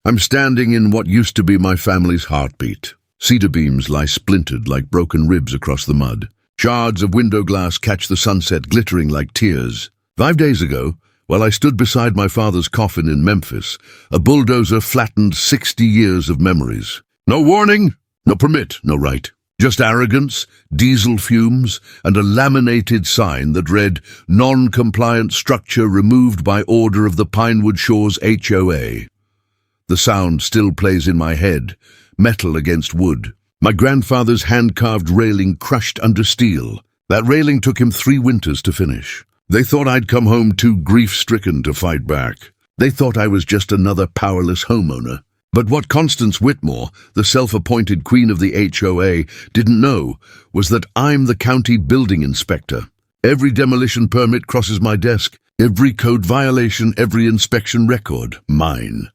I'm standing in what used to be my family's heartbeat. Cedar beams lie splintered like broken ribs across the mud. Shards of window glass catch the sunset glittering like tears. 5 days ago, while I stood beside my father's coffin in Memphis, a bulldozer flattened 60 years of memories. No warning, no permit, no right. Just arrogance, diesel fumes, and a laminated sign that read, "Non-compliant structure removed by order of the Pinewood Shores HOA." The sound still plays in my head, metal against wood. My grandfather's hand-carved railing crushed under steel. That railing took him 3 winters to finish. They thought I'd come home too grief-stricken to fight back. They thought I was just another powerless homeowner. But what Constance Whitmore, the self-appointed queen of the HOA, didn't know was that I'm the county building inspector. Every demolition permit crosses my desk, every code violation, every inspection record, mine.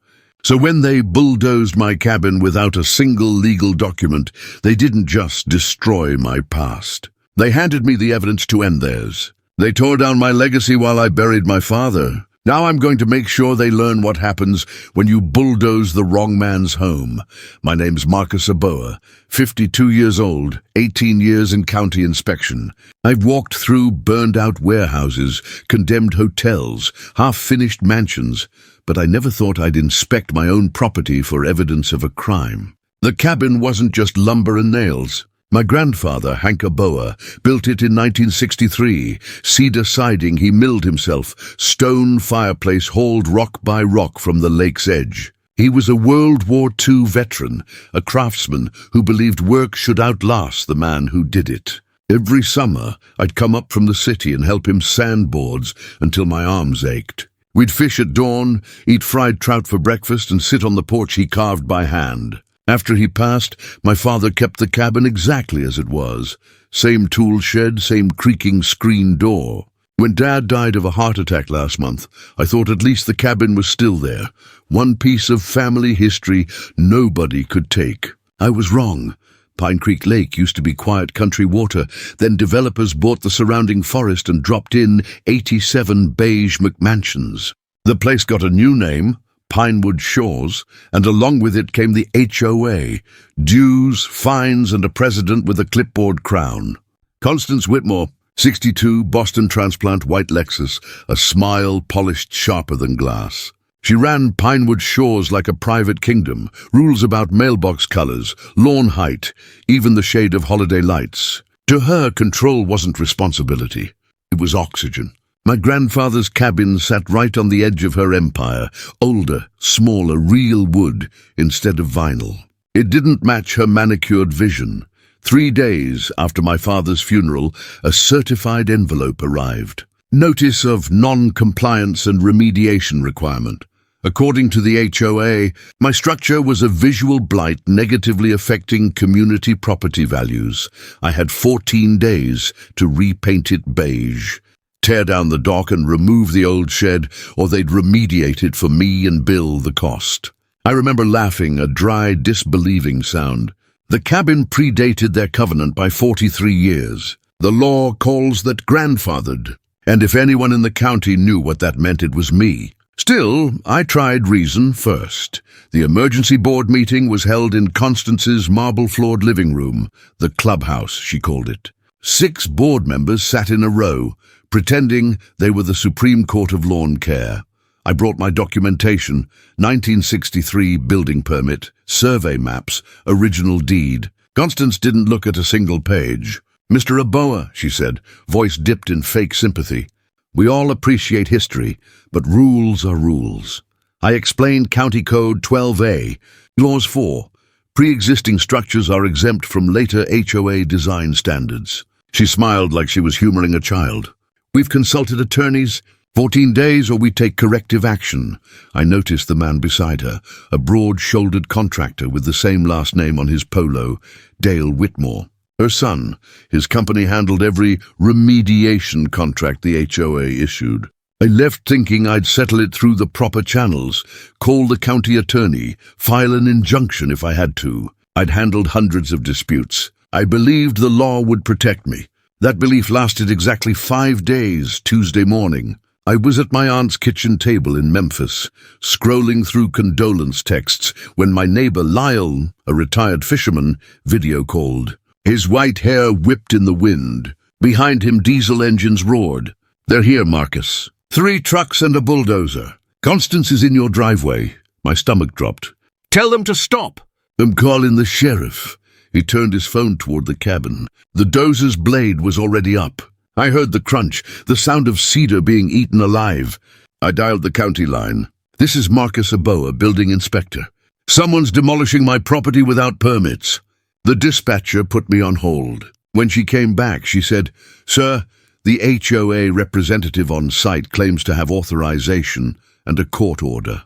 So when they bulldozed my cabin without a single legal document, they didn't just destroy my past. They handed me the evidence to end theirs. They tore down my legacy while I buried my father. Now I'm going to make sure they learn what happens when you bulldoze the wrong man's home. My name's Marcus Aboa, 52 years old, 18 years in county inspection. I've walked through burned-out warehouses, condemned hotels, half-finished mansions, but I never thought I'd inspect my own property for evidence of a crime. The cabin wasn't just lumber and nails. My grandfather, Hank Aboa, built it in 1963. Cedar siding he milled himself, stone fireplace hauled rock by rock from the lake's edge. He was a World War II veteran, a craftsman who believed work should outlast the man who did it. Every summer, I'd come up from the city and help him sand boards until my arms ached. We'd fish at dawn, eat fried trout for breakfast, and sit on the porch he carved by hand. After he passed, my father kept the cabin exactly as it was. Same tool shed, same creaking screen door. When Dad died of a heart attack last month, I thought at least the cabin was still there. One piece of family history nobody could take. I was wrong. Pine Creek Lake used to be quiet country water. Then developers bought the surrounding forest and dropped in 87 beige McMansions. The place got a new name, Pinewood Shores, and along with it came the HOA, dues, fines, and a president with a clipboard crown. Constance Whitmore, 62, Boston transplant, white Lexus, a smile polished sharper than glass. She ran Pinewood Shores like a private kingdom, rules about mailbox colors, lawn height, even the shade of holiday lights. To her, control wasn't responsibility. It was oxygen. My grandfather's cabin sat right on the edge of her empire, older, smaller, real wood instead of vinyl. It didn't match her manicured vision. 3 days after my father's funeral, a certified envelope arrived. Notice of non-compliance and remediation requirement. According to the HOA, my structure was a visual blight negatively affecting community property values. I had 14 days to repaint it beige. Tear down the dock and remove the old shed, or they'd remediate it for me and bill the cost. I remember laughing, a dry, disbelieving sound. The cabin predated their covenant by 43 years. The law calls that grandfathered, and if anyone in the county knew what that meant, it was me. Still, I tried reason first. The emergency board meeting was held in Constance's marble-floored living room, the clubhouse, she called it. 6 board members sat in a row, pretending they were the Supreme Court of Lawn Care. I brought my documentation, 1963 building permit, survey maps, original deed. Constance didn't look at a single page. "Mr. Aboa," she said, voice dipped in fake sympathy. "We all appreciate history, but rules are rules." I explained County Code 12A, Clause 4. Pre-existing structures are exempt from later HOA design standards. She smiled like she was humoring a child. "We've consulted attorneys. 14 days or we take corrective action." I noticed the man beside her, a broad-shouldered contractor with the same last name on his polo, Dale Whitmore. Her son. His company handled every remediation contract the HOA issued. I left thinking I'd settle it through the proper channels, call the county attorney, file an injunction if I had to. I'd handled hundreds of disputes. I believed the law would protect me. That belief lasted exactly 5 days, Tuesday morning. I was at my aunt's kitchen table in Memphis, scrolling through condolence texts when my neighbor Lyle, a retired fisherman, video called. His white hair whipped in the wind. Behind him, diesel engines roared. "They're here, Marcus. 3 trucks and a bulldozer. Constance is in your driveway." My stomach dropped. "Tell them to stop." "I'm calling the sheriff." He turned his phone toward the cabin. The dozer's blade was already up. I heard the crunch, the sound of cedar being eaten alive. I dialed the county line. "This is Marcus Aboa, building inspector. Someone's demolishing my property without permits." The dispatcher put me on hold. When she came back, she said, "Sir, the HOA representative on site claims to have authorization and a court order."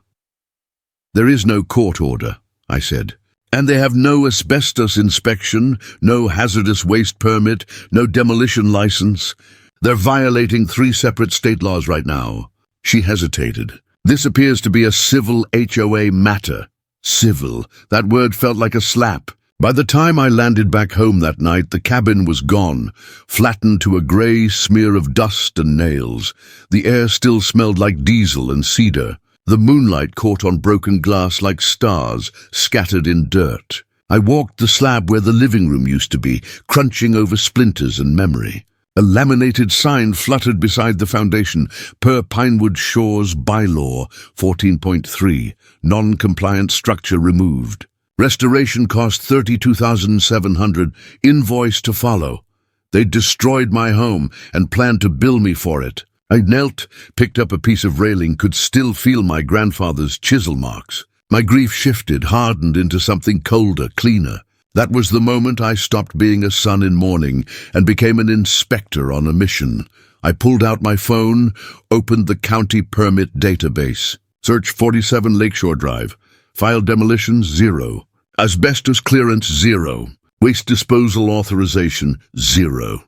"There is no court order," I said. "And they have no asbestos inspection, no hazardous waste permit, no demolition license. They're violating 3 separate state laws right now." She hesitated. "This appears to be a civil HOA matter." Civil. That word felt like a slap. By the time I landed back home that night, the cabin was gone, flattened to a grey smear of dust and nails. The air still smelled like diesel and cedar. The moonlight caught on broken glass like stars scattered in dirt. I walked the slab where the living room used to be, crunching over splinters and memory. A laminated sign fluttered beside the foundation, per Pinewood Shores Bylaw 14.3, non-compliant structure removed. Restoration cost $32,700, invoice to follow. They'd destroyed my home and planned to bill me for it. I knelt, picked up a piece of railing, could still feel my grandfather's chisel marks. My grief shifted, hardened into something colder, cleaner. That was the moment I stopped being a son in mourning and became an inspector on a mission. I pulled out my phone, opened the county permit database. Search 47 Lakeshore Drive. File demolitions, 0. Asbestos clearance, 0. Waste disposal authorization, 0.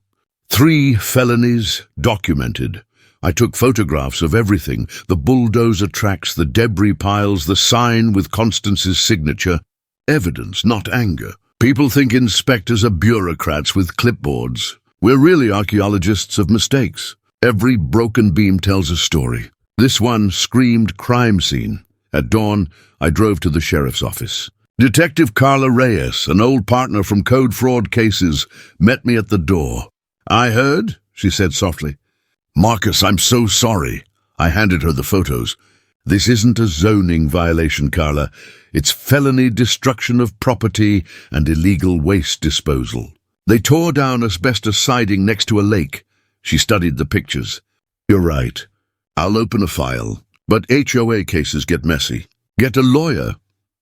3 felonies documented. I took photographs of everything, the bulldozer tracks, the debris piles, the sign with Constance's signature. Evidence, not anger. People think inspectors are bureaucrats with clipboards. We're really archaeologists of mistakes. Every broken beam tells a story. This one screamed crime scene. At dawn, I drove to the sheriff's office. Detective Carla Reyes, an old partner from code fraud cases, met me at the door. "I heard," she said softly. "Marcus, I'm so sorry." I handed her the photos. "This isn't a zoning violation, Carla. It's felony destruction of property and illegal waste disposal. They tore down asbestos siding next to a lake." She studied the pictures. "You're right. I'll open a file. But HOA cases get messy. Get a lawyer."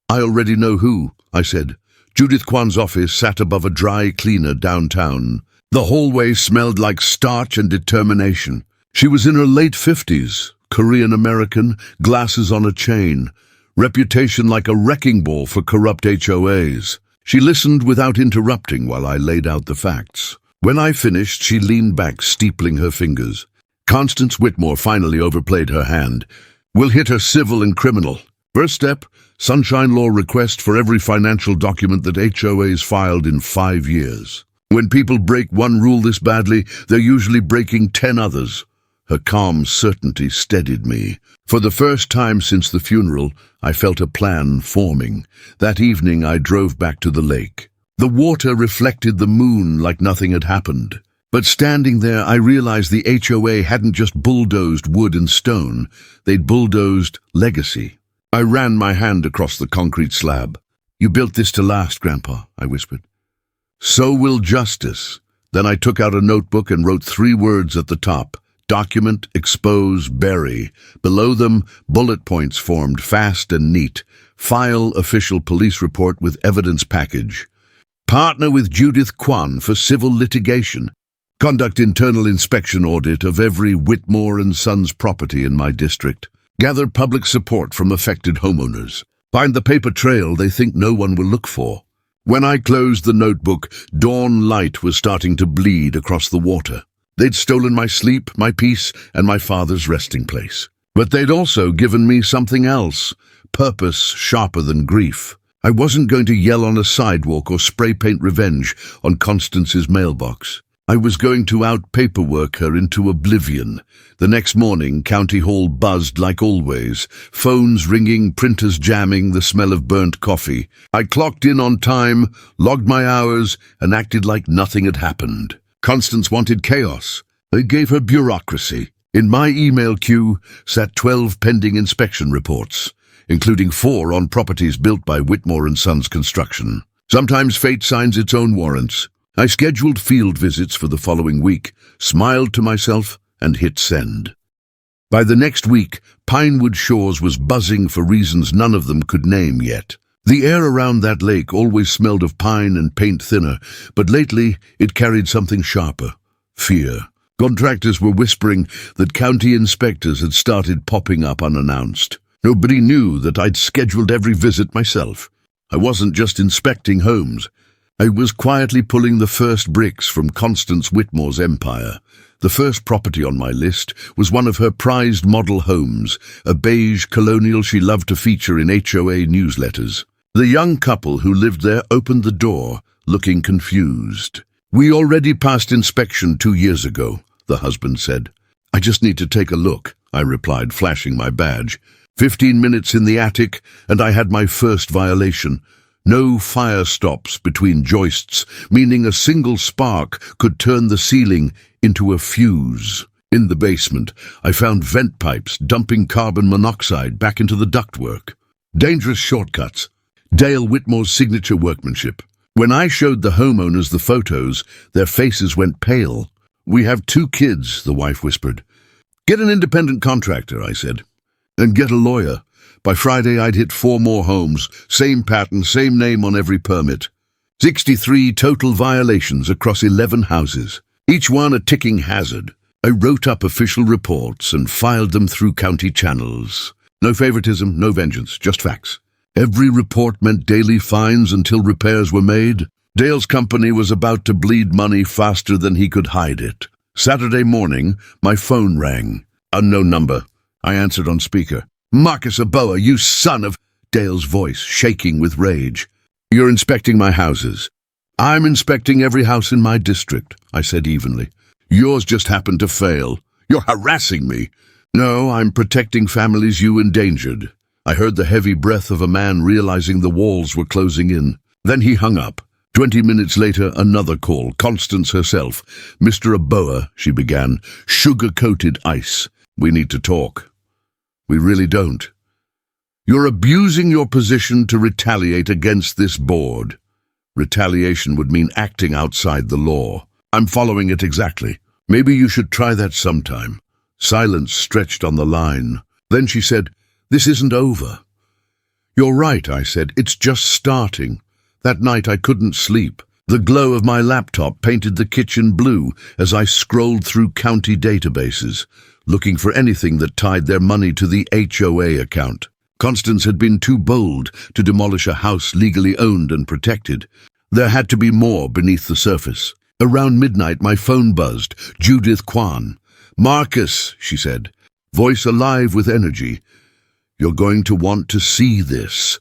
"I already know who," I said. Judith Kwan's office sat above a dry cleaner downtown. The hallway smelled like starch and determination. She was in her late 50s, Korean-American, glasses on a chain, reputation like a wrecking ball for corrupt HOAs. She listened without interrupting while I laid out the facts. When I finished, she leaned back, steepling her fingers. Constance Whitmore finally overplayed her hand. "We'll hit her civil and criminal. First step, sunshine law request for every financial document that HOAs filed in 5 years. When people break one rule this badly, they're usually breaking 10 others." Her calm certainty steadied me. For the first time since the funeral, I felt a plan forming. That evening, I drove back to the lake. The water reflected the moon like nothing had happened. But standing there, I realized the HOA hadn't just bulldozed wood and stone. They'd bulldozed legacy. I ran my hand across the concrete slab. "You built this to last, Grandpa," I whispered. "So will justice." Then I took out a notebook and wrote 3 words at the top. Document, expose, bury. Below them, bullet points formed, fast and neat. File official police report with evidence package. Partner with Judith Kwan for civil litigation. Conduct internal inspection audit of every Whitmore and Sons property in my district. Gather public support from affected homeowners. Find the paper trail they think no one will look for. When I closed the notebook, dawn light was starting to bleed across the water. They'd stolen my sleep, my peace, and my father's resting place. But they'd also given me something else, purpose sharper than grief. I wasn't going to yell on a sidewalk or spray paint revenge on Constance's mailbox. I was going to out-paperwork her into oblivion. The next morning, County Hall buzzed like always. Phones ringing, printers jamming, the smell of burnt coffee. I clocked in on time, logged my hours, and acted like nothing had happened. Constance wanted chaos. I gave her bureaucracy. In my email queue sat 12 pending inspection reports, including 4 on properties built by Whitmore and Sons Construction. Sometimes fate signs its own warrants. I scheduled field visits for the following week, smiled to myself, and hit send. By the next week, Pinewood Shores was buzzing for reasons none of them could name yet. The air around that lake always smelled of pine and paint thinner, but lately it carried something sharper: fear. Contractors were whispering that county inspectors had started popping up unannounced. Nobody knew that I'd scheduled every visit myself. I wasn't just inspecting homes. I was quietly pulling the first bricks from Constance Whitmore's empire. The first property on my list was one of her prized model homes, a beige colonial she loved to feature in HOA newsletters. The young couple who lived there opened the door, looking confused. "We already passed inspection 2 years ago," the husband said. "I just need to take a look," I replied, flashing my badge. 15 minutes in the attic, and I had my first violation. No fire stops between joists, meaning a single spark could turn the ceiling into a fuse. In the basement, I found vent pipes dumping carbon monoxide back into the ductwork. Dangerous shortcuts. Dale Whitmore's signature workmanship. When I showed the homeowners the photos, their faces went pale. "We have 2 kids," the wife whispered. "Get an independent contractor," I said. "And get a lawyer." By Friday, I'd hit 4 more homes, same pattern, same name on every permit. 63 total violations across 11 houses, each one a ticking hazard. I wrote up official reports and filed them through county channels. No favoritism, no vengeance, just facts. Every report meant daily fines until repairs were made. Dale's company was about to bleed money faster than he could hide it. Saturday morning, my phone rang. Unknown number. I answered on speaker. "Marcus Aboa, you son of—" Dale's voice shaking with rage. "You're inspecting my houses." "I'm inspecting every house in my district," I said evenly. "Yours just happened to fail. You're harassing me." "No, I'm protecting families you endangered." I heard the heavy breath of a man realizing the walls were closing in. Then he hung up. 20 minutes later, another call, Constance herself. "Mr. Aboa," she began, "sugar-coated ice. We need to talk." "We really don't." "You're abusing your position to retaliate against this board." Retaliation would mean acting outside the law. "I'm following it exactly. Maybe you should try that sometime." Silence stretched on the line. Then she said, "This isn't over." "You're right," I said. "It's just starting." That night I couldn't sleep. The glow of my laptop painted the kitchen blue as I scrolled through county databases, looking for anything that tied their money to the HOA account. Constance had been too bold to demolish a house legally owned and protected. There had to be more beneath the surface. Around midnight, my phone buzzed. Judith Kwan. "Marcus," she said, voice alive with energy. "You're going to want to see this."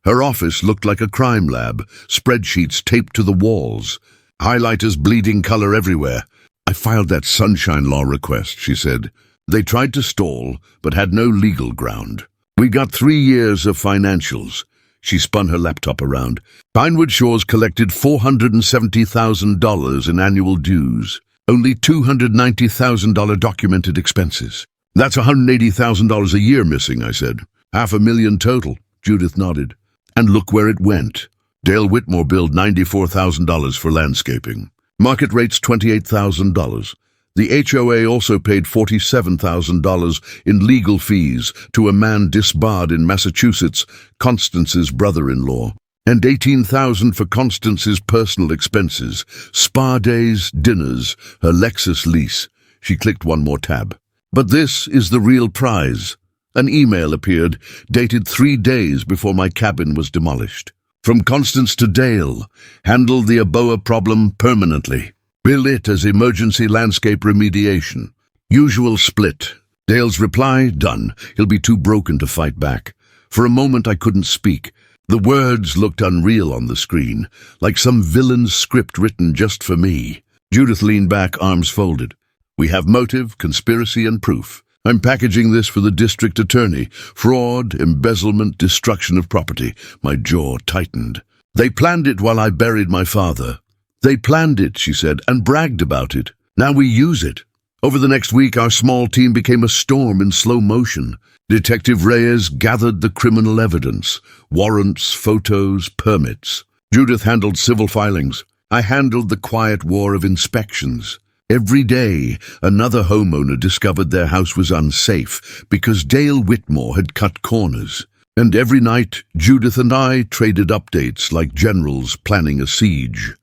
Her office looked like a crime lab, spreadsheets taped to the walls, highlighters bleeding color everywhere. "I filed that sunshine law request," she said. "They tried to stall, but had no legal ground. We got 3 years of financials." She spun her laptop around. "Pinewood Shores collected $470,000 in annual dues. Only $290,000 documented expenses. That's $180,000 a year missing," I said. "$500,000 total," Judith nodded. "And look where it went. Dale Whitmore billed $94,000 for landscaping. Market rate's $28,000. The HOA also paid $47,000 in legal fees to a man disbarred in Massachusetts, Constance's brother-in-law, and $18,000 for Constance's personal expenses, spa days, dinners, her Lexus lease." She clicked one more tab. "But this is the real prize." An email appeared, dated 3 days before my cabin was demolished. "From Constance to Dale, handle the Aboa problem permanently. Bill it as emergency landscape remediation. Usual split." Dale's reply, "Done. He'll be too broken to fight back." For a moment I couldn't speak. The words looked unreal on the screen, like some villain's script written just for me. Judith leaned back, arms folded. We have motive, conspiracy, and proof. I'm packaging this for the district attorney. Fraud, embezzlement, destruction of property. My jaw tightened. They planned it while I buried my father. They planned it, she said, and bragged about it. Now we use it. Over the next week, our small team became a storm in slow motion. Detective Reyes gathered the criminal evidence. Warrants, photos, permits. Judith handled civil filings. I handled the quiet war of inspections. Every day, another homeowner discovered their house was unsafe because Dale Whitmore had cut corners. And every night, Judith and I traded updates like generals planning a siege.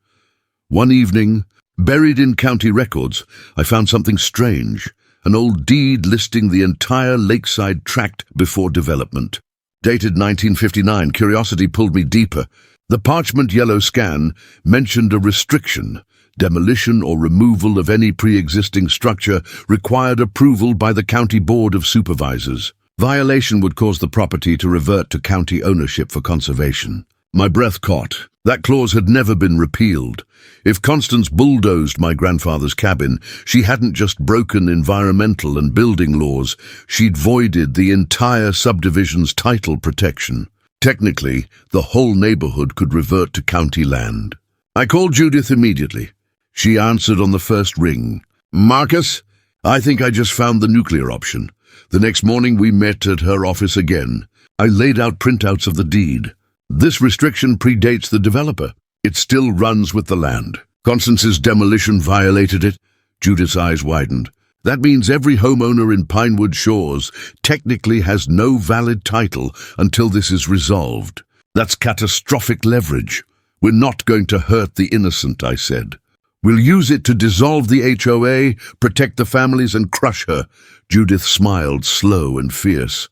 One evening, buried in county records, I found something strange, an old deed listing the entire lakeside tract before development. Dated 1959, curiosity pulled me deeper. The parchment yellow scan mentioned a restriction. Demolition or removal of any pre-existing structure required approval by the County Board of Supervisors. Violation would cause the property to revert to county ownership for conservation. My breath caught. That clause had never been repealed. If Constance bulldozed my grandfather's cabin, she hadn't just broken environmental and building laws, she'd voided the entire subdivision's title protection. Technically, the whole neighborhood could revert to county land. I called Judith immediately. She answered on the first ring. Marcus, I think I just found the nuclear option. The next morning we met at her office again. I laid out printouts of the deed. This restriction predates the developer. It still runs with the land. Constance's demolition violated it. Judith's eyes widened. That means every homeowner in Pinewood Shores technically has no valid title until this is resolved. That's catastrophic leverage. We're not going to hurt the innocent, I said. We'll use it to dissolve the HOA, protect the families, and crush her. Judith smiled, slow and fierce.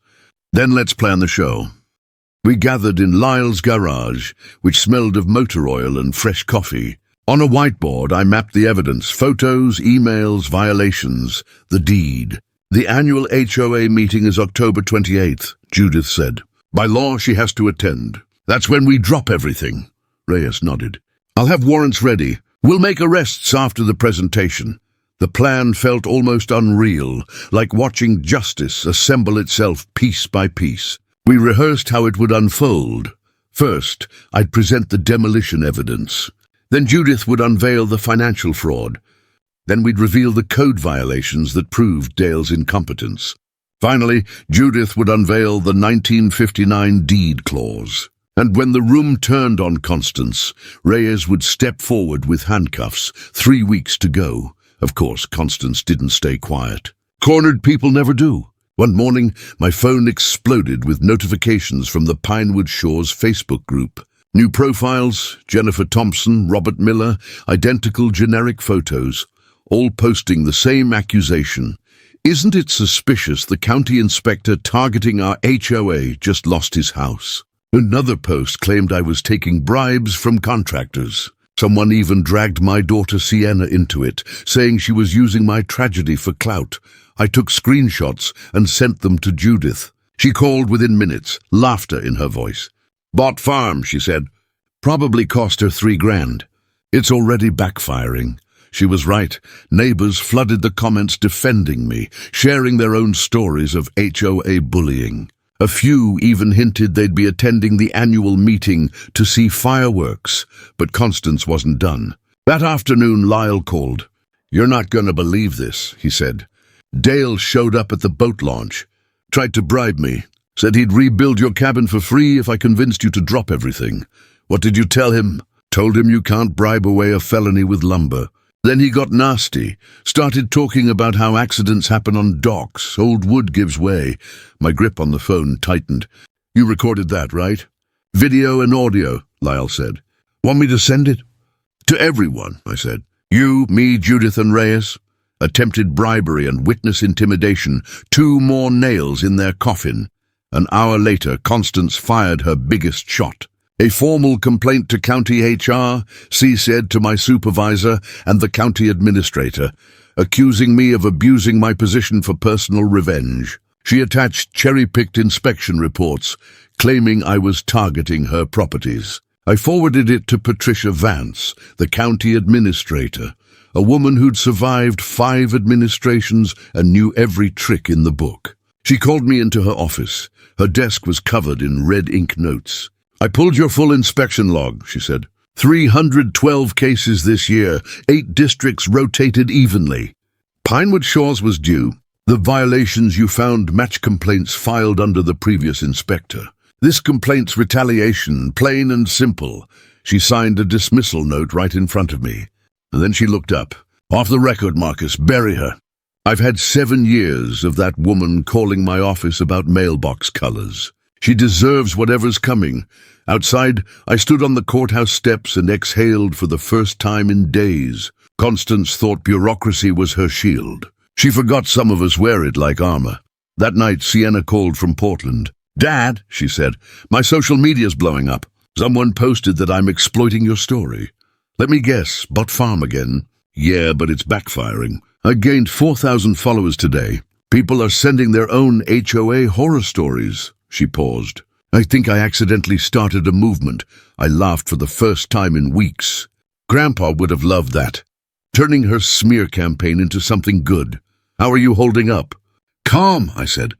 Then let's plan the show. We gathered in Lyle's garage, which smelled of motor oil and fresh coffee. On a whiteboard, I mapped the evidence, photos, emails, violations, the deed. The annual HOA meeting is October 28th, Judith said. By law, she has to attend. That's when we drop everything. Reyes nodded. I'll have warrants ready. We'll make arrests after the presentation. The plan felt almost unreal, like watching justice assemble itself piece by piece. We rehearsed how it would unfold. First, I'd present the demolition evidence. Then Judith would unveil the financial fraud. Then we'd reveal the code violations that proved Dale's incompetence. Finally, Judith would unveil the 1959 deed clause. And when the room turned on Constance, Reyes would step forward with handcuffs. 3 weeks to go. Of course, Constance didn't stay quiet. Cornered people never do. One morning, my phone exploded with notifications from the Pinewood Shores Facebook group. New profiles, Jennifer Thompson, Robert Miller, identical generic photos, all posting the same accusation. Isn't it suspicious the county inspector targeting our HOA just lost his house? Another post claimed I was taking bribes from contractors. Someone even dragged my daughter Sienna into it, saying she was using my tragedy for clout. I took screenshots and sent them to Judith. She called within minutes, laughter in her voice. Bought farm, she said. Probably cost her $3,000. It's already backfiring. She was right. Neighbors flooded the comments defending me, sharing their own stories of HOA bullying. A few even hinted they'd be attending the annual meeting to see fireworks, but Constance wasn't done. That afternoon, Lyle called. You're not going to believe this, he said. Dale showed up at the boat launch, tried to bribe me, said he'd rebuild your cabin for free if I convinced you to drop everything. What did you tell him? Told him you can't bribe away a felony with lumber. Then he got nasty, started talking about how accidents happen on docks, old wood gives way. My grip on the phone tightened. You recorded that, right? Video and audio, Lyle said. Want me to send it? To everyone, I said. You, me, Judith and Reyes. Attempted bribery and witness intimidation, 2 more nails in their coffin. An hour later, Constance fired her biggest shot. A formal complaint to county HR, she said to my supervisor and the county administrator, accusing me of abusing my position for personal revenge. She attached cherry-picked inspection reports, claiming I was targeting her properties. I forwarded it to Patricia Vance, the county administrator. a woman who'd survived 5 administrations and knew every trick in the book. She called me into her office. Her desk was covered in red ink notes. "I pulled your full inspection log," she said. 312 cases this year, 8 districts rotated evenly. Pinewood Shores was due. The violations you found match complaints filed under the previous inspector. This complaint's retaliation, plain and simple. She signed a dismissal note right in front of me. And then she looked up. "Off the record, Marcus, bury her. I've had 7 years of that woman calling my office about mailbox colors. She deserves whatever's coming." Outside, I stood on the courthouse steps and exhaled for the first time in days. Constance thought bureaucracy was her shield. She forgot some of us wear it like armor. That night, Sienna called from Portland. "Dad," she said, "my social media's blowing up. Someone posted that I'm exploiting your story. Let me guess, bot farm again?" "Yeah, but it's backfiring. I gained 4,000 followers today. People are sending their own HOA horror stories." She paused. "I think I accidentally started a movement." I laughed for the first time in weeks. Grandpa would have loved that. Turning her smear campaign into something good. "How are you holding up?" "Calm," I said.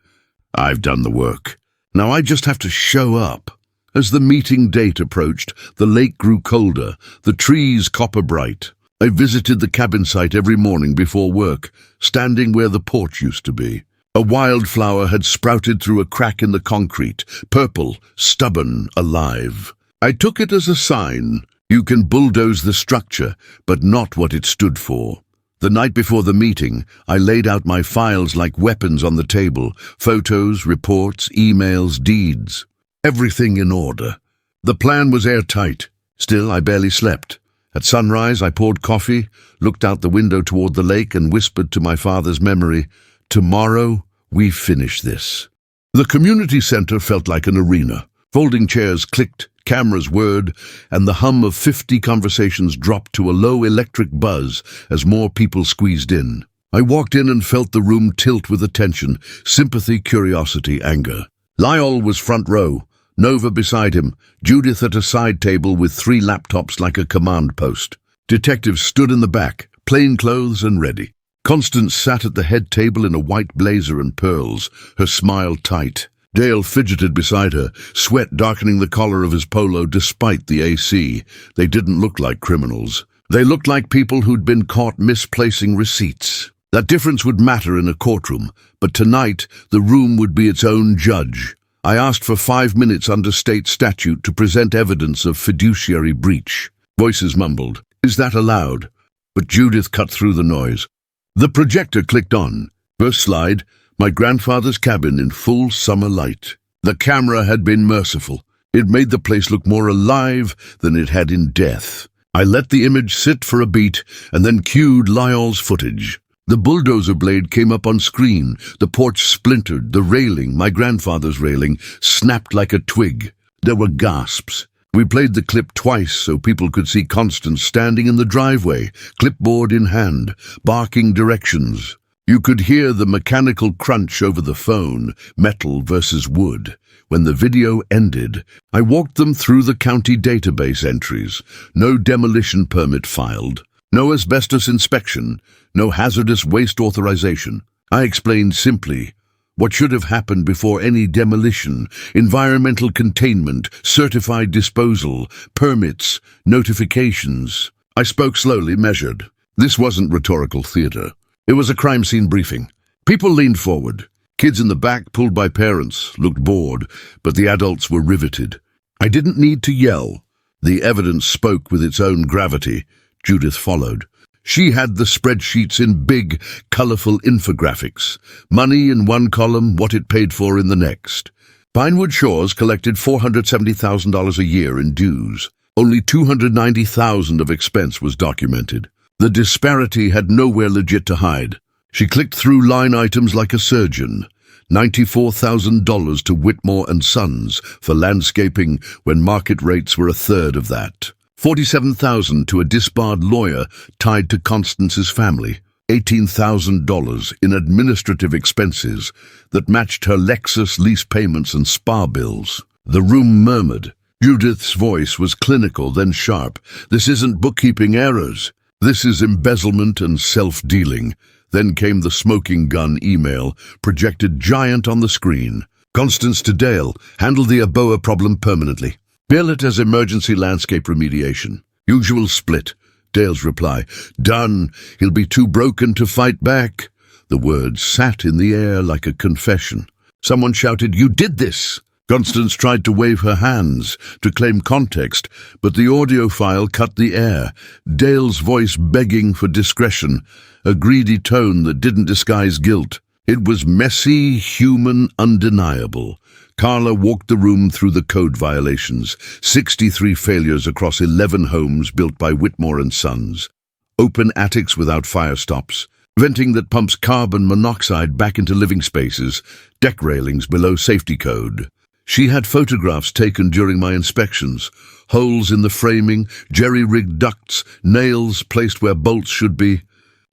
"I've done the work. Now I just have to show up." As the meeting date approached, the lake grew colder, the trees copper bright. I visited the cabin site every morning before work, standing where the porch used to be. A wildflower had sprouted through a crack in the concrete, purple, stubborn, alive. I took it as a sign. You can bulldoze the structure, but not what it stood for. The night before the meeting, I laid out my files like weapons on the table, photos, reports, emails, deeds. Everything in order. The plan was airtight. Still, I barely slept. At sunrise, I poured coffee, looked out the window toward the lake and whispered to my father's memory, "Tomorrow, we finish this." The community center felt like an arena. Folding chairs clicked, cameras whirred, and the hum of 50 conversations dropped to a low electric buzz as more people squeezed in. I walked in and felt the room tilt with attention, sympathy, curiosity, anger. Lyle was front row, Nova beside him, Judith at a side table with 3 laptops like a command post. Detectives stood in the back, plain clothes and ready. Constance sat at the head table in a white blazer and pearls, her smile tight. Dale fidgeted beside her, sweat darkening the collar of his polo despite the AC. They didn't look like criminals. They looked like people who'd been caught misplacing receipts. That difference would matter in a courtroom, but tonight the room would be its own judge. I asked for 5 minutes under state statute to present evidence of fiduciary breach. Voices mumbled, "Is that allowed?" But Judith cut through the noise. The projector clicked on. First slide, my grandfather's cabin in full summer light. The camera had been merciful. It made the place look more alive than it had in death. I let the image sit for a beat and then cued Lyall's footage. The bulldozer blade came up on screen. The porch splintered. The railing, my grandfather's railing, snapped like a twig. There were gasps. We played the clip twice so people could see Constance standing in the driveway, clipboard in hand, barking directions. You could hear the mechanical crunch over the phone, metal versus wood. When the video ended, I walked them through the county database entries. No demolition permit filed. No asbestos inspection. No hazardous waste authorization. I explained simply what should have happened before any demolition: environmental containment, certified disposal, permits, notifications. I spoke slowly, measured. This wasn't rhetorical theater. It was a crime scene briefing. People leaned forward. Kids in the back, pulled by parents, looked bored, but the adults were riveted. I didn't need to yell. The evidence spoke with its own gravity. Judith followed. She had the spreadsheets in big, colorful infographics. Money in one column, what it paid for in the next. Pinewood Shores collected $470,000 a year in dues. Only $290,000 of expense was documented. The disparity had nowhere legit to hide. She clicked through line items like a surgeon. $94,000 to Whitmore and Sons for landscaping when market rates were a third of that. $47,000 to a disbarred lawyer tied to Constance's family. $18,000 in administrative expenses that matched her Lexus lease payments and spa bills. The room murmured. Judith's voice was clinical, then sharp. "This isn't bookkeeping errors. This is embezzlement and self-dealing. Then came the smoking gun email, projected giant on the screen. Constance to Dale, handle the ABOA problem permanently. Bill it as emergency landscape remediation. Usual split. Dale's reply, done. He'll be too broken to fight back. The words sat in the air like a confession. Someone shouted, you did this! Constance tried to wave her hands, to claim context, but the audio file cut the air. Dale's voice begging for discretion, a greedy tone that didn't disguise guilt. It was messy, human, undeniable. Carla walked the room through the code violations, 63 failures across 11 homes built by Whitmore and Sons. Open attics without fire stops, venting that pumps carbon monoxide back into living spaces, deck railings below safety code. She had photographs taken during my inspections, holes in the framing, jerry-rigged ducts, nails placed where bolts should be.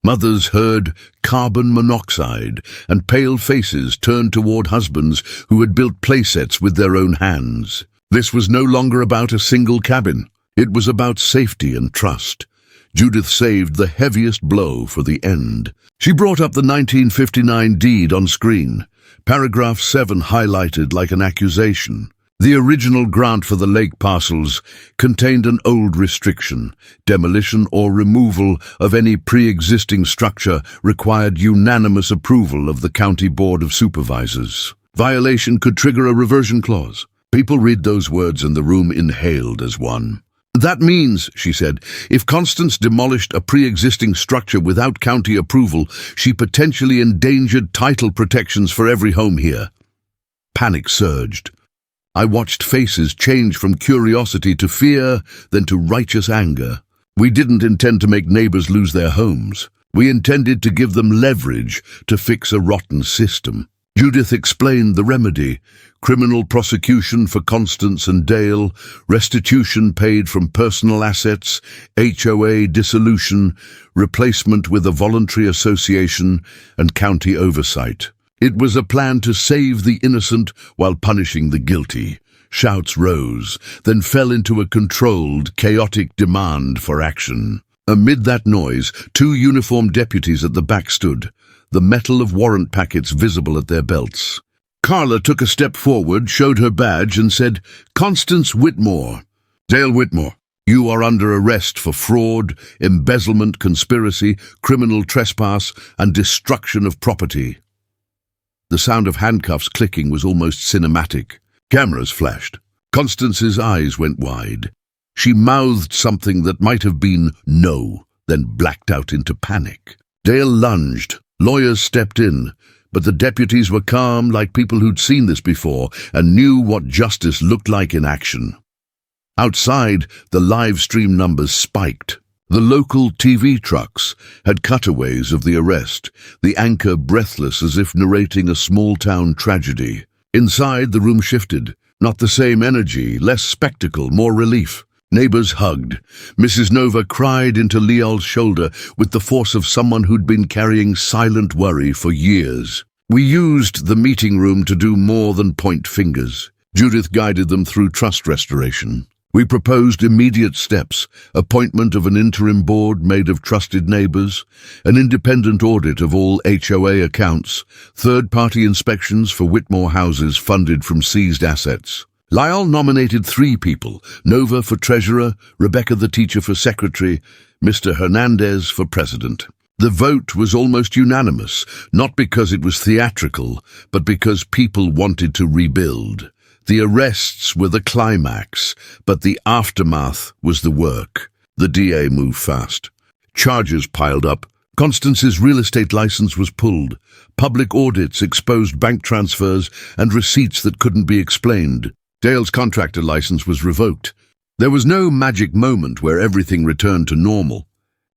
Mothers heard carbon monoxide, and pale faces turned toward husbands who had built playsets with their own hands. This was no longer about a single cabin. It was about safety and trust. Judith saved the heaviest blow for the end. She brought up the 1959 deed on screen. Paragraph 7 highlighted like an accusation. The original grant for the lake parcels contained an old restriction. Demolition or removal of any pre-existing structure required unanimous approval of the County Board of Supervisors. Violation could trigger a reversion clause. People read those words and the room inhaled as one. That means, she said, if Constance demolished a pre-existing structure without county approval, she potentially endangered title protections for every home here. Panic surged. I watched faces change from curiosity to fear, then to righteous anger. We didn't intend to make neighbors lose their homes. We intended to give them leverage to fix a rotten system. Judith explained the remedy: criminal prosecution for Constance and Dale, restitution paid from personal assets, HOA dissolution, replacement with a voluntary association, and county oversight. It was a plan to save the innocent while punishing the guilty. Shouts rose, then fell into a controlled, chaotic demand for action. Amid that noise, 2 uniformed deputies at the back stood, the metal of warrant packets visible at their belts. Carla took a step forward, showed her badge, and said, Constance Whitmore. Dale Whitmore, you are under arrest for fraud, embezzlement, conspiracy, criminal trespass, and destruction of property. The sound of handcuffs clicking was almost cinematic. Cameras flashed. Constance's eyes went wide. She mouthed something that might have been no, then blacked out into panic. Dale lunged. Lawyers stepped in, but the deputies were calm, like people who'd seen this before and knew what justice looked like in action. Outside, the live stream numbers spiked. The local TV trucks had cutaways of the arrest, the anchor breathless as if narrating a small-town tragedy. Inside, the room shifted. Not the same energy, less spectacle, more relief. Neighbors hugged. Mrs. Nova cried into Leol's shoulder with the force of someone who'd been carrying silent worry for years. We used the meeting room to do more than point fingers. Judith guided them through trust restoration. We proposed immediate steps: appointment of an interim board made of trusted neighbors, an independent audit of all HOA accounts, third-party inspections for Whitmore houses funded from seized assets. Lyle nominated 3 people: Nova for treasurer, Rebecca the teacher for secretary, Mr. Hernandez for president. The vote was almost unanimous, not because it was theatrical, but because people wanted to rebuild. The arrests were the climax, but the aftermath was the work. The DA moved fast. Charges piled up. Constance's real estate license was pulled. Public audits exposed bank transfers and receipts that couldn't be explained. Dale's contractor license was revoked. There was no magic moment where everything returned to normal.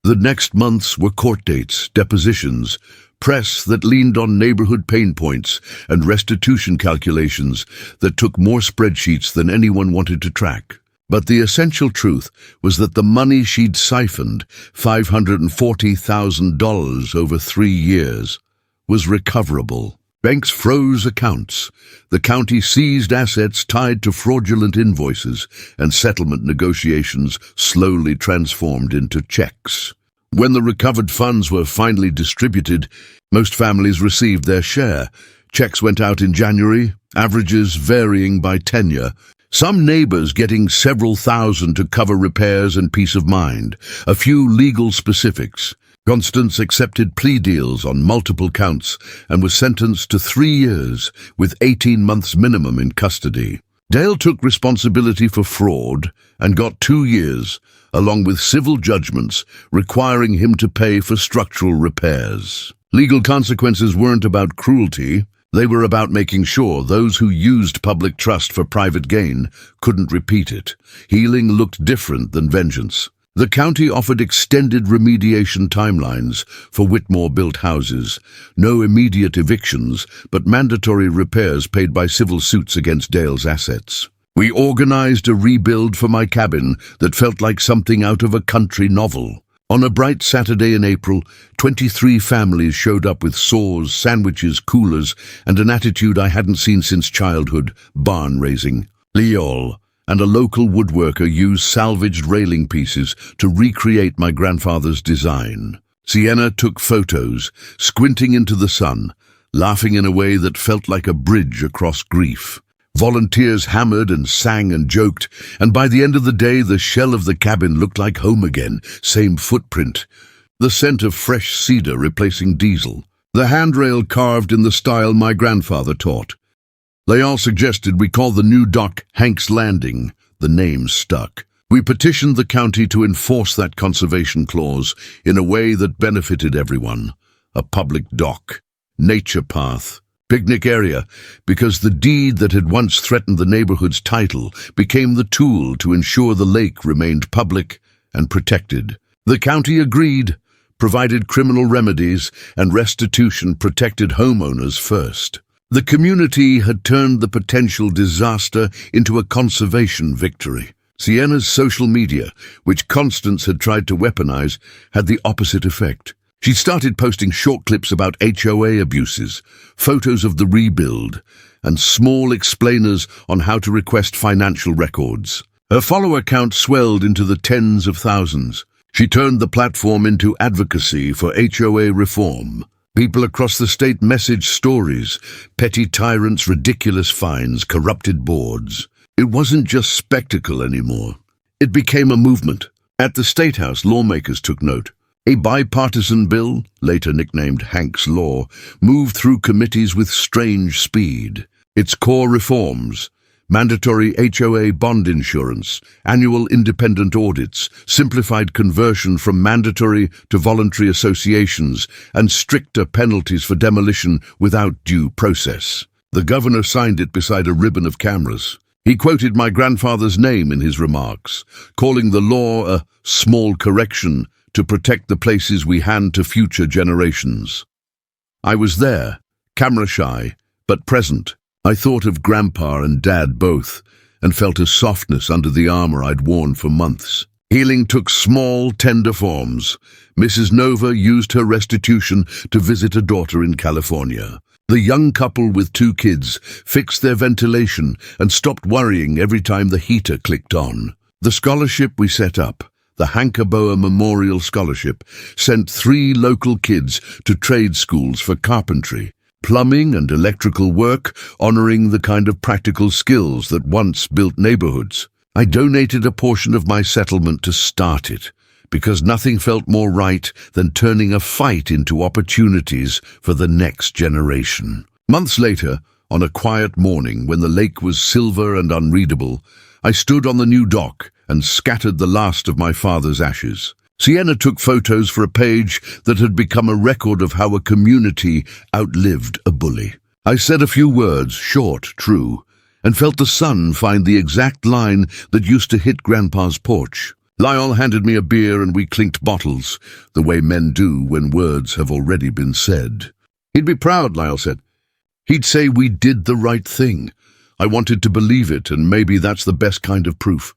The next months were court dates, depositions, press that leaned on neighborhood pain points, and restitution calculations that took more spreadsheets than anyone wanted to track. But the essential truth was that the money she'd siphoned, $540,000 over 3 years, was recoverable. Banks froze accounts. The county seized assets tied to fraudulent invoices, and settlement negotiations slowly transformed into checks. When the recovered funds were finally distributed, most families received their share. Checks went out in January, averages varying by tenure. Some neighbors getting several thousand to cover repairs and peace of mind. A few legal specifics. Constance accepted plea deals on multiple counts and was sentenced to 3 years with 18 months minimum in custody. Dale took responsibility for fraud and got 2 years, along with civil judgments requiring him to pay for structural repairs. Legal consequences weren't about cruelty. They were about making sure those who used public trust for private gain couldn't repeat it. Healing looked different than vengeance. The county offered extended remediation timelines for Whitmore-built houses. No immediate evictions, but mandatory repairs paid by civil suits against Dale's assets. We organized a rebuild for my cabin that felt like something out of a country novel. On a bright Saturday in April, 23 families showed up with saws, sandwiches, coolers, and an attitude I hadn't seen since childhood: barn raising. Leol and a local woodworker used salvaged railing pieces to recreate my grandfather's design. Sienna took photos, squinting into the sun, laughing in a way that felt like a bridge across grief. Volunteers hammered and sang and joked, and by the end of the day the shell of the cabin looked like home again, same footprint. The scent of fresh cedar replacing diesel. The handrail carved in the style my grandfather taught. They all suggested we call the new dock Hank's Landing. The name stuck. We petitioned the county to enforce that conservation clause in a way that benefited everyone. A public dock, nature path, picnic area, because the deed that had once threatened the neighborhood's title became the tool to ensure the lake remained public and protected. The county agreed, provided criminal remedies, and restitution protected homeowners first. The community had turned the potential disaster into a conservation victory. Sienna's social media, which Constance had tried to weaponize, had the opposite effect. She started posting short clips about HOA abuses, photos of the rebuild, and small explainers on how to request financial records. Her follower count swelled into the tens of thousands. She turned the platform into advocacy for HOA reform. People across the state messaged stories: petty tyrants, ridiculous fines, corrupted boards. It wasn't just spectacle anymore. It became a movement. At the State House, lawmakers took note. A bipartisan bill, later nicknamed Hank's Law, moved through committees with strange speed. Its core reforms: mandatory HOA bond insurance, annual independent audits, simplified conversion from mandatory to voluntary associations, and stricter penalties for demolition without due process. The governor signed it beside a ribbon of cameras. He quoted my grandfather's name in his remarks, calling the law a small correction to protect the places we hand to future generations. I was there, camera-shy, but present. I thought of Grandpa and Dad both, and felt a softness under the armor I'd worn for months. Healing took small, tender forms. Mrs. Nova used her restitution to visit a daughter in California. The young couple with 2 kids fixed their ventilation and stopped worrying every time the heater clicked on. The scholarship we set up, the Hankaboa Memorial Scholarship, sent 3 local kids to trade schools for carpentry, plumbing and electrical work, honoring the kind of practical skills that once built neighborhoods. I donated a portion of my settlement to start it, because nothing felt more right than turning a fight into opportunities for the next generation. Months later, on a quiet morning when the lake was silver and unreadable, I stood on the new dock and scattered the last of my father's ashes. Sienna took photos for a page that had become a record of how a community outlived a bully. I said a few words, short, true, and felt the sun find the exact line that used to hit Grandpa's porch. Lyle handed me a beer and we clinked bottles, the way men do when words have already been said. He'd be proud, Lyle said. He'd say we did the right thing. I wanted to believe it, and maybe that's the best kind of proof.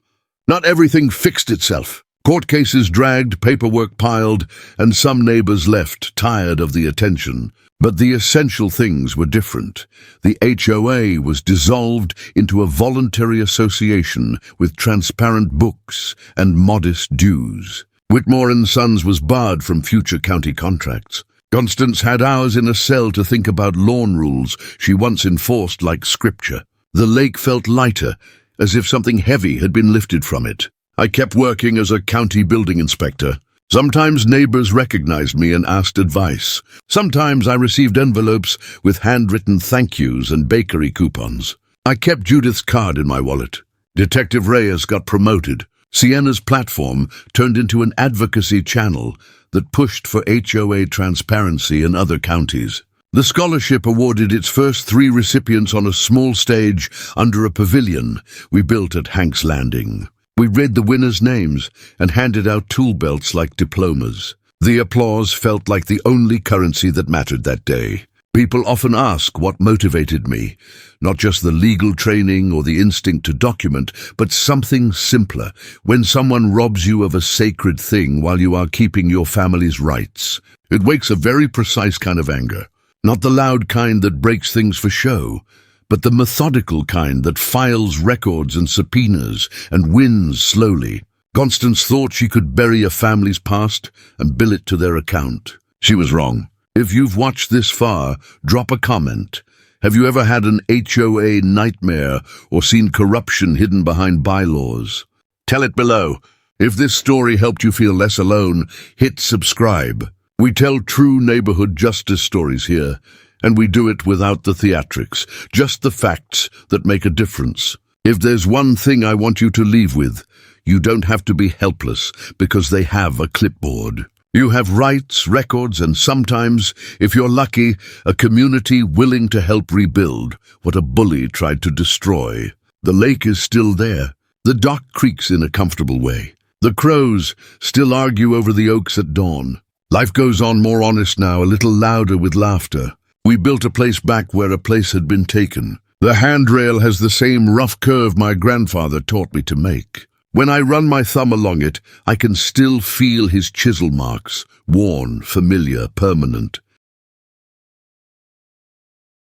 Not everything fixed itself. Court cases dragged, paperwork piled, and some neighbors left, tired of the attention. But the essential things were different. The HOA was dissolved into a voluntary association with transparent books and modest dues. Whitmore and Sons was barred from future county contracts. Constance had hours in a cell to think about lawn rules she once enforced like scripture. The lake felt lighter, as if something heavy had been lifted from it. I kept working as a county building inspector. Sometimes neighbors recognized me and asked advice. Sometimes I received envelopes with handwritten thank yous and bakery coupons. I kept Judith's card in my wallet. Detective Reyes got promoted. Sienna's platform turned into an advocacy channel that pushed for HOA transparency in other counties. The scholarship awarded its first 3 recipients on a small stage under a pavilion we built at Hank's Landing. We read the winners' names and handed out tool belts like diplomas. The applause felt like the only currency that mattered that day. People often ask what motivated me, not just the legal training or the instinct to document, but something simpler, when someone robs you of a sacred thing while you are keeping your family's rights. It wakes a very precise kind of anger, not the loud kind that breaks things for show, but the methodical kind that files records and subpoenas and wins slowly. Constance thought she could bury a family's past and bill it to their account. She was wrong. If you've watched this far, drop a comment. Have you ever had an HOA nightmare or seen corruption hidden behind bylaws? Tell it below. If this story helped you feel less alone, hit subscribe. We tell true neighborhood justice stories here, and we do it without the theatrics, just the facts that make a difference. If there's one thing I want you to leave with, you don't have to be helpless because they have a clipboard. You have rights, records, and sometimes, if you're lucky, a community willing to help rebuild what a bully tried to destroy. The lake is still there. The dock creaks in a comfortable way. The crows still argue over the oaks at dawn. Life goes on more honest now, a little louder with laughter. We built a place back where a place had been taken. The handrail has the same rough curve my grandfather taught me to make. When I run my thumb along it, I can still feel his chisel marks, worn, familiar, permanent.